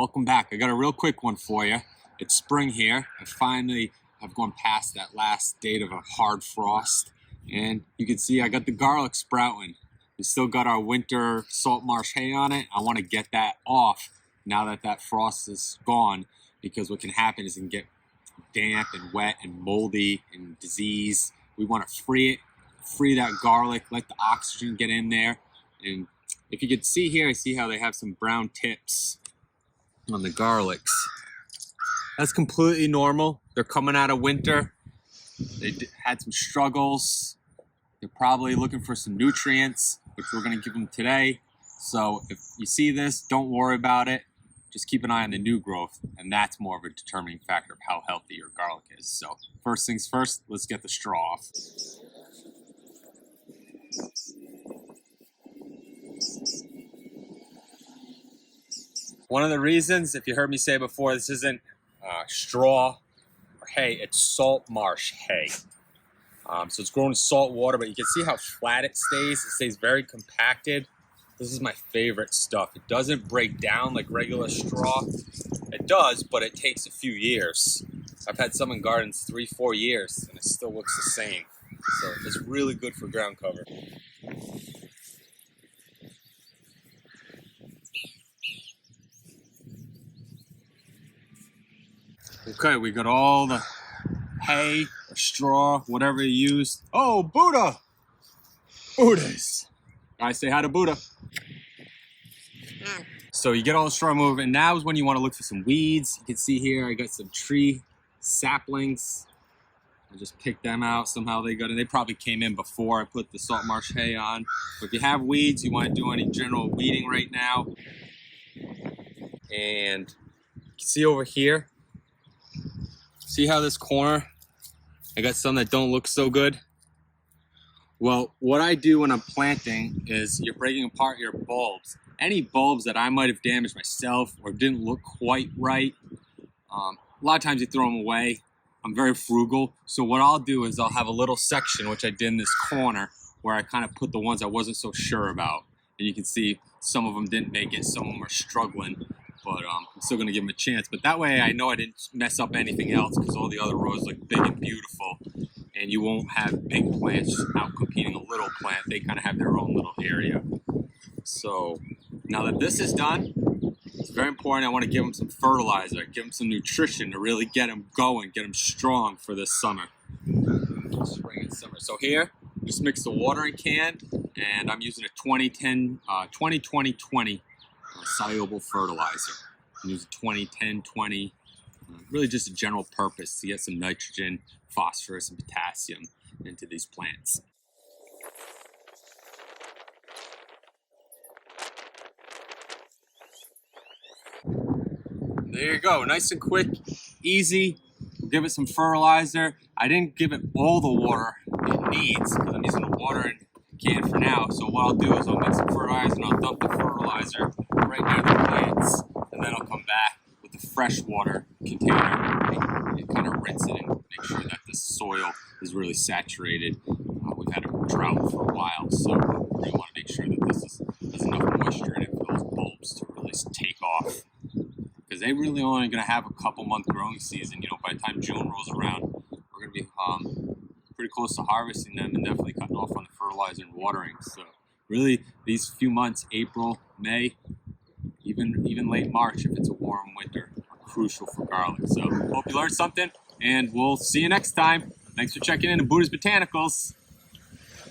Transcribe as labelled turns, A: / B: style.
A: Welcome back. I got a real quick one for you. It's spring here. I finally have gone past that last date of a hard frost, and you can see I got the garlic sprouting. We still got our winter salt marsh hay on it. I want to get that off now that that frost is gone, because what can happen is it can get damp and wet and moldy and disease. We want to free that garlic, let the oxygen get in there. And if you could see here, I see how they have some brown tips on the garlics. That's completely normal. They're coming out of winter. They had some struggles. They're probably looking for some nutrients, which we're going to give them today. So if you see this, don't worry about it. Just keep an eye on the new growth, and that's more of a determining factor of how healthy your garlic is. So first things first, let's get the straw off. One of the reasons, if you heard me say before, this isn't straw or hay, it's salt marsh hay. So it's grown in salt water, but you can see how flat it stays. It stays very compacted. This is my favorite stuff. It doesn't break down like regular straw. It does, but it takes a few years. I've had some in gardens 3-4 years, and it still looks the same. So it's really good for ground cover. Okay, we got all the hay or straw, whatever you use. Oh, Buddha! Buddhas! Guys, say hi to Buddha. So you get all the straw moved, and now is when you want to look for some weeds. You can see here I got some tree saplings. I just picked them out. Somehow they got in. They probably came in before I put the salt marsh hay on. But if you have weeds, you want to do any general weeding right now. And you can see over here, see how this corner, I got some that don't look so good? Well, what I do when I'm planting is you're breaking apart your bulbs. Any bulbs that I might have damaged myself or didn't look quite right, a lot of times you throw them away. I'm very frugal, so what I'll do is I'll have a little section, which I did in this corner, where I kind of put the ones I wasn't so sure about. And you can see some of them didn't make it, some of them are struggling, but I'm still gonna give them a chance. But that way I know I didn't mess up anything else, because all the other rows look big and beautiful, and you won't have big plants out competing a little plant. They kind of have their own little area. So now that this is done, it's very important. I want to give them some fertilizer, give them some nutrition to really get them going, get them strong for this summer, spring and summer. So here, just mix the watering can, and I'm using a 20-20-20 soluble fertilizer. I'm using 20-10-20, really just a general purpose to get some nitrogen, phosphorus, and potassium into these plants. There you go, nice and quick, easy. We'll give it some fertilizer. I didn't give it all the water it needs, because I'm using a watering can for now. So what I'll do is I'll mix some fertilizer and I'll dump the fertilizer right near the plants, and then I'll come back with the fresh water container and kind of rinse it and make sure that the soil is really saturated. We've had a drought for a while, so we really want to make sure that this has enough moisture in it for those bulbs to really take off. Because they really only going to have a couple month growing season. You know, by the time June rolls around, we're going to be pretty close to harvesting them and definitely cutting off on the fertilizer and watering. So really, these few months, April, May, even late March, if it's a warm winter, are crucial for garlic. So hope you learned something, and we'll see you next time. Thanks for checking in to Buddha's Botanicals.